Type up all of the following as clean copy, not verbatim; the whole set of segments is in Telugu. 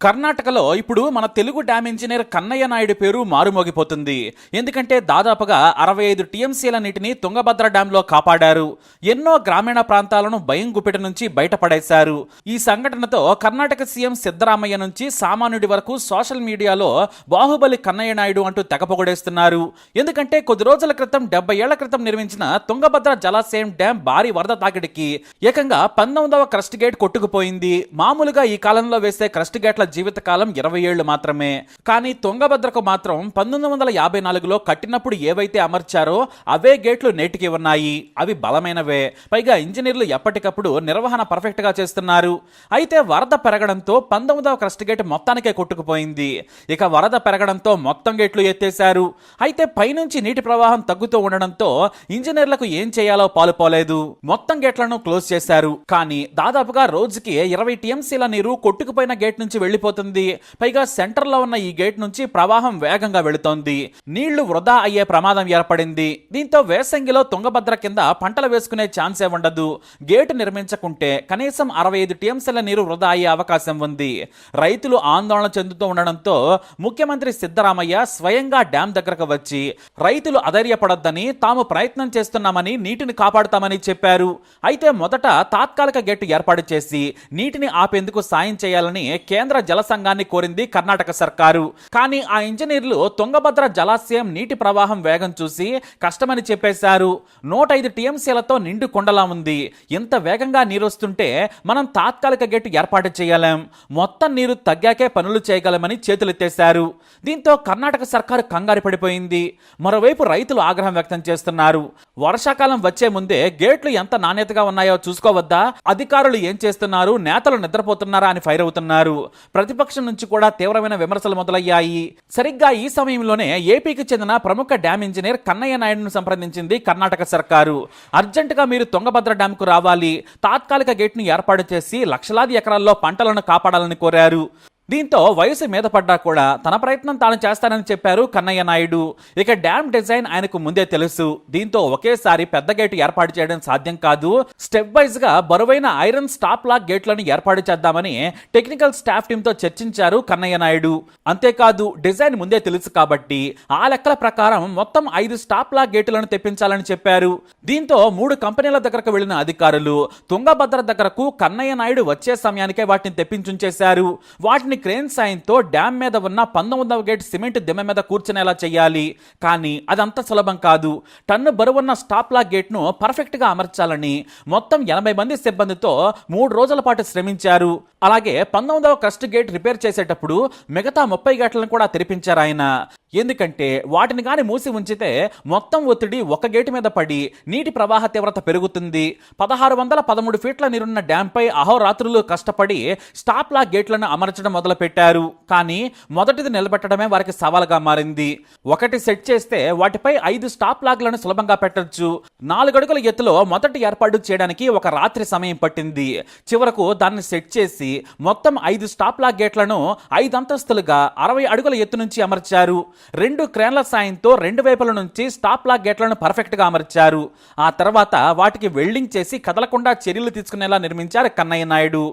కర్ణాటకలో ఇప్పుడు మన తెలుగు డ్యామ్ ఇంజనీర్ కన్నయ్య నాయుడు పేరు మారుమోగిపోతుంది. ఎందుకంటే దాదాపుగా 65 టీఎంసీల నీటిని తుంగభద్ర డ్యాంలో కాపాడారు. ఎన్నో గ్రామీణ ప్రాంతాలను భయం గుప్పెట నుంచి బయటపడేశారు. ఈ సంఘటనతో కర్ణాటక సీఎం సిద్ధరామయ్య నుంచి సామాన్యుడి వరకు సోషల్ మీడియాలో బాహుబలి కన్నయ్య నాయుడు అంటూ తెగపొగడేస్తున్నారు. ఎందుకంటే కొద్ది రోజుల క్రితం 70 ఏళ్ల క్రితం నిర్మించిన తుంగభద్ర జలాశయం డ్యాం భారీ వరద తాకిడికి ఏకంగా 19వ క్రస్ట్ గేట్ కొట్టుకుపోయింది. మామూలుగా ఈ కాలంలో వేసే క్రస్ట్ గేట్ల జీవితకాలం 20 ఏళ్లు మాత్రమే. కానీ తుంగభద్రకు మాత్రం 1954లో కట్టినప్పుడు ఏవైతే అమర్చారో అవే గేట్లు నేటికి ఉన్నాయి. అవి బలమైనవే. పైగా ఇంజనీర్లు ఎప్పటికప్పుడు నిర్వహణ పర్ఫెక్ట్ గా చేస్తున్నారు. అయితే వరద పెరగడంతో 19వ క్రస్ట్ గేట్ మొత్తానికే కొట్టుకుపోయింది. ఇక వరద పెరగడంతో మొత్తం గేట్లు ఎత్తేశారు. అయితే పైనుంచి నీటి ప్రవాహం తగ్గుతూ ఉండడంతో ఇంజనీర్లకు ఏం చేయాలో పాలుపోలేదు. మొత్తం గేట్లను క్లోజ్ చేశారు. కానీ దాదాపుగా రోజుకి 20 టీఎంసీల నీరు కొట్టుకుపోయిన గేట్ నుంచి వెళ్లిపోతుంది. పైగా సెంటర్ లో ఉన్న ఈ గేట్ నుంచి ప్రవాహం వేగంగా వెళుతోంది. నీళ్లు వృధా అయ్యే ప్రమాదం ఏర్పడింది. దీంతో వేసంగిలో తుంగభద్ర కింద పంటలు వేసుకునే ఛాన్సే ఉండదు. గేటు నిర్మించకుంటే కనీసం 65 టీఎంసీల నీరు వృధా అయ్యే అవకాశం ఉంది. రైతులు ఆందోళన చెందుతూ ఉండడంతో ముఖ్యమంత్రి సిద్ధరామయ్య స్వయంగా డ్యాం దగ్గరకు వచ్చి రైతులు అధైర్యపడొద్దని, తాము ప్రయత్నం చేస్తున్నామని, నీటిని కాపాడుతామని చెప్పారు. అయితే మొదట తాత్కాలిక గేటు ఏర్పాటు చేసి నీటిని ఆపేందుకు సాయం చేయాలని కేంద్ర జల సంఘాన్ని కోరింది కర్ణాటక సర్కారు. కానీ ఆ ఇంజనీర్లు తుంగభద్ర జలాశయం నీటి ప్రవాహం వేగం చూసి కష్టమని చెప్పేశారు. 105 టీఎంసీలతో నిండు కొండలా ఉంది. ఇంత వేగంగా నీరొస్తుంటే మనం తాత్కాలిక గేటు ఏర్పాటు చేయలేం, మొత్తం నీరు తగ్గాకే పనులు చేయగలమని చేతులెత్తేశారు. దీంతో కర్ణాటక సర్కారు కంగారు పడిపోయింది. మరోవైపు రైతులు ఆగ్రహం వ్యక్తం చేస్తున్నారు. వర్షాకాలం వచ్చే ముందే గేట్లు ఎంత నాణ్యతగా ఉన్నాయో చూసుకోవద్దా? అధికారులు ఏం చేస్తున్నారు, నేతలు నిద్రపోతున్నారా అని ఫైర్ అవుతున్నారు. ప్రతిపక్షం నుంచి కూడా తీవ్రమైన విమర్శలు మొదలయ్యాయి. సరిగ్గా ఈ సమయంలోనే ఏపీకి చెందిన ప్రముఖ డ్యామ్ ఇంజనీర్ కన్నయ్య నాయుడును సంప్రదించింది కర్ణాటక సర్కారు. అర్జెంటుగా మీరు తుంగభద్ర డ్యాంకు రావాలి, తాత్కాలిక గేట్ను ఏర్పాటు చేసి లక్షలాది ఎకరాల్లో పంటలను కాపాడాలని కోరారు. దీంతో వయసు మీద పడ్డా కూడా తన ప్రయత్నం తాను చేస్తానని చెప్పారు కన్నయ్య నాయుడు. ఇక డ్యామ్ డిజైన్ ఆయనకు ముందే తెలుసు. దీంతో ఒకేసారి పెద్ద గేటు ఏర్పాటు చేయడం సాధ్యం కాదు. స్టెప్ వైజ్ గా బరువైన ఐరన్ స్టాప్ లాక్ గేట్లను ఏర్పాటు చేద్దామని టెక్నికల్ స్టాఫ్ టీమ్ తో చర్చించారు కన్నయ్య నాయుడు. అంతేకాదు డిజైన్ ముందే తెలుసు కాబట్టి ఆ లెక్కల ప్రకారం మొత్తం 5 స్టాప్ లాక్ గేటులను తెప్పించాలని చెప్పారు. దీంతో 3 కంపెనీల దగ్గరకు వెళ్లిన అధికారులు తుంగభద్ర దగ్గరకు కన్నయ్య నాయుడు వచ్చే సమయానికే వాటిని తెప్పించుంచేశారు. వాటిని క్రేన్ సాయంతో డ్యామ్ మీద ఉన్న 19వ గేట్ సిమెంట్ దిమ్మె మీద కూర్చునేలా చేయాలి. కానీ అదంత సులభం కాదు. టన్ను బరువున్న స్టాప్ లాక్ గేట్ ను పర్ఫెక్ట్ గా అమర్చాలని మొత్తం 80 మంది సిబ్బందితో 3 రోజుల పాటు శ్రమించారు. అలాగే 19వ క్రస్ట్ గేట్ రిపేర్ చేసేటప్పుడు మిగతా 30 గేట్లను కూడా తెరిపించారు ఆయన. ఎందుకంటే వాటిని గాని మూసి ఉంచితే మొత్తం ఒత్తిడి ఒక గేటు మీద పడి నీటి ప్రవాహ తీవ్రత పెరుగుతుంది. 1613 ఫీట్ల నీరున్న డ్యాంపై అహోరాత్రులు కష్టపడి స్టాప్ లాక్ గేట్లను అమర్చడం మొదలు పెట్టారు. కానీ మొదటిది నిలబెట్టడమే వారికి సవాలుగా మారింది. ఒకటి సెట్ చేస్తే వాటిపై 5 స్టాప్ లాక్లను సులభంగా పెట్టొచ్చు. 4 అడుగుల ఎత్తులో మొదటి ఏర్పాటు చేయడానికి ఒక రాత్రి సమయం పట్టింది. చివరకు దాన్ని సెట్ చేసి మొత్తం 5 స్టాప్ లాక్ గేట్లను 5 అంతస్తులుగా 60 అడుగుల ఎత్తు నుంచి అమర్చారు. 2 క్రేన్ల సాయంతో 2 వైపుల నుంచి స్టాప్ లాక్ గేట్లను పర్ఫెక్ట్ గా అమర్చారు. ఆ తర్వాత వాటికి వెల్డింగ్ చేసి కదలకుండా చర్యలు తీసుకునేలా నిర్మించారు కన్నయ్య నాయుడు.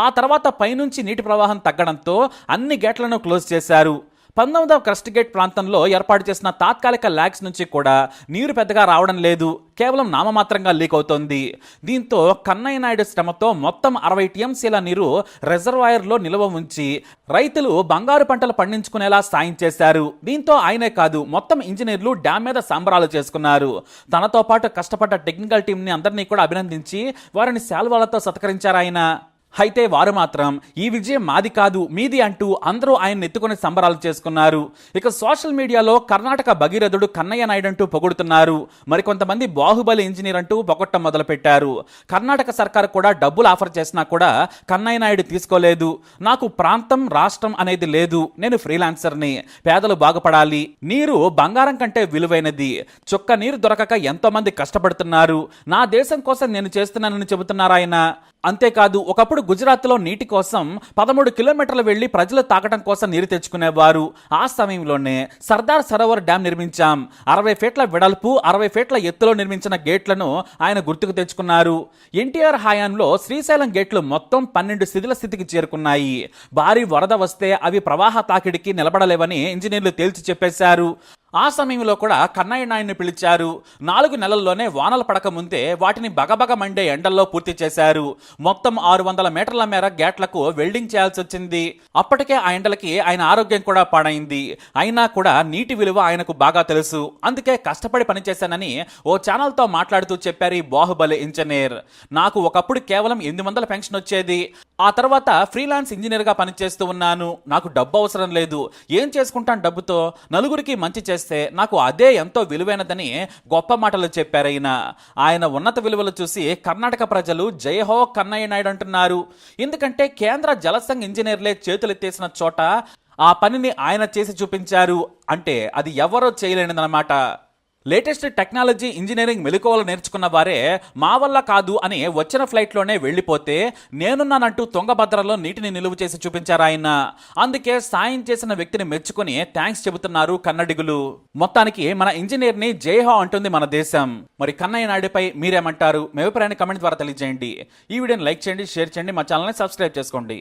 ఆ తర్వాత పైనుంచి నీటి ప్రవాహం తగ్గడంతో అన్ని గేట్లను క్లోజ్ చేశారు. 19వ క్రస్ట్ గేట్ ప్రాంతంలో ఏర్పాటు చేసిన తాత్కాలిక ల్యాక్స్ నుంచి కూడా నీరు పెద్దగా రావడం లేదు. కేవలం నామమాత్రంగా లీక్ అవుతోంది. దీంతో కన్నయ్య నాయుడు శ్రమతో మొత్తం 60 టీఎంసీల నీరు రిజర్వాయర్లో నిల్వ ఉంచి రైతులు బంగారు పంటలు పండించుకునేలా సాయం చేశారు. దీంతో ఆయనే కాదు మొత్తం ఇంజనీర్లు డ్యామ్ మీద సంబరాలు చేసుకున్నారు. తనతో పాటు కష్టపడ్డ టెక్నికల్ టీంని అందరినీ కూడా అభినందించి వారిని శాల్వాలతో సత్కరించారు ఆయన. అయితే వారు మాత్రం ఈ విజయం మాది కాదు మీది అంటూ అందరూ ఆయన ఎత్తుకుని సంబరాలు చేసుకున్నారు. ఇక సోషల్ మీడియాలో కర్ణాటక భగీరథుడు కన్నయ్య నాయుడు అంటూ పొగుడుతున్నారు. మరికొంతమంది బాహుబలి ఇంజనీర్ అంటూ పొగట్టం మొదలు పెట్టారు. కర్ణాటక సర్కారు కూడా డబ్బులు ఆఫర్ చేసినా కూడా కన్నయ్య నాయుడు తీసుకోలేదు. నాకు ప్రాంతం రాష్ట్రం అనేది లేదు, నేను ఫ్రీలాన్సర్ని, పేదలు బాగుపడాలి, నీరు బంగారం కంటే విలువైనది, చుక్క నీరు దొరకక ఎంతో మంది కష్టపడుతున్నారు, నా దేశం కోసం నేను చేస్తున్నానని చెబుతున్నారు ఆయన. అంతేకాదు ఒకప్పుడు గుజరాత్లో నీటి కోసం 13 కిలోమీటర్లు వెళ్లి ప్రజలు తాగడం కోసం నీరు తెచ్చుకునేవారు. ఆ సమయంలోనే సర్దార్ సరోవర్ డ్యాం నిర్మించాం. 60 ఫీట్ల వెడల్పు 60 ఫీట్ల ఎత్తులో నిర్మించిన గేట్లను ఆయన గుర్తుకు తెచ్చుకున్నారు. ఎన్టీఆర్ హయాంలో శ్రీశైలం గేట్లు మొత్తం 12 శిథిల స్థితికి చేరుకున్నాయి. భారీ వరద వస్తే అవి ప్రవాహ తాకిడికి నిలబడలేవని ఇంజనీర్లు తేల్చి చెప్పేశారు. ఆ సమయంలో కూడా కన్నయ్య నాయుడిని పిలిచారు. 4 నెలల్లోనే వానలు పడక ముందే వాటిని బగబగ మండే ఎండల్లో పూర్తి చేశారు. మొత్తం 600 మీటర్ల మేర గేట్లకు వెల్డింగ్ చేయాల్సి వచ్చింది. అప్పటికే ఆ ఎండలకి ఆయన ఆరోగ్యం కూడా పాడైంది. అయినా కూడా నీటి విలువ ఆయనకు బాగా తెలుసు. అందుకే కష్టపడి పనిచేశానని ఓ ఛానల్తో మాట్లాడుతూ చెప్పారు ఈ బాహుబలి ఇంజనీర్. నాకు ఒకప్పుడు కేవలం 800 పెన్షన్ వచ్చేది. ఆ తర్వాత ఫ్రీలాన్స్ ఇంజనీర్గా పనిచేస్తూ ఉన్నాను. నాకు డబ్బు అవసరం లేదు. ఏం చేసుకుంటాను డబ్బుతో? నలుగురికి మంచి చేస్తే నాకు అదే ఎంతో విలువైనదని గొప్ప మాటలు చెప్పారు ఆయన ఉన్నత విలువలు చూసి కర్ణాటక ప్రజలు జయహో కన్నయ్య నాయుడు అంటున్నారు. ఎందుకంటే కేంద్ర జలసంఘ్ ఇంజనీర్లే చేతులెత్తేసిన చోట ఆ పనిని ఆయన చేసి చూపించారు. అంటే అది ఎవరో చేయలేనిదన్నమాట. లేటెస్ట్ టెక్నాలజీ ఇంజనీరింగ్ మెలకువలు నేర్చుకున్న వారే మా వల్ల కాదు అని వచ్చిన ఫ్లైట్లోనే వెళ్ళిపోతే నేనున్నానంటూ తుంగభద్రలో నీటిని నిలువ చేసి చూపించారు ఆయన. అందుకే సాయం చేసిన వ్యక్తిని మెచ్చుకుని థ్యాంక్స్ చెబుతున్నారు కన్నడిగులు. మొత్తానికి మన ఇంజనీర్ని జైహో అంటుంది మన దేశం. మరి కన్నయ్య నాయుడుపై మీరేమంటారు? మీ అభిప్రాయాన్ని కమెంట్ ద్వారా తెలియజేయండి. ఈ వీడియోని లైక్ చేయండి, షేర్ చేయండి, మా ఛానల్ని సబ్స్క్రైబ్ చేసుకోండి.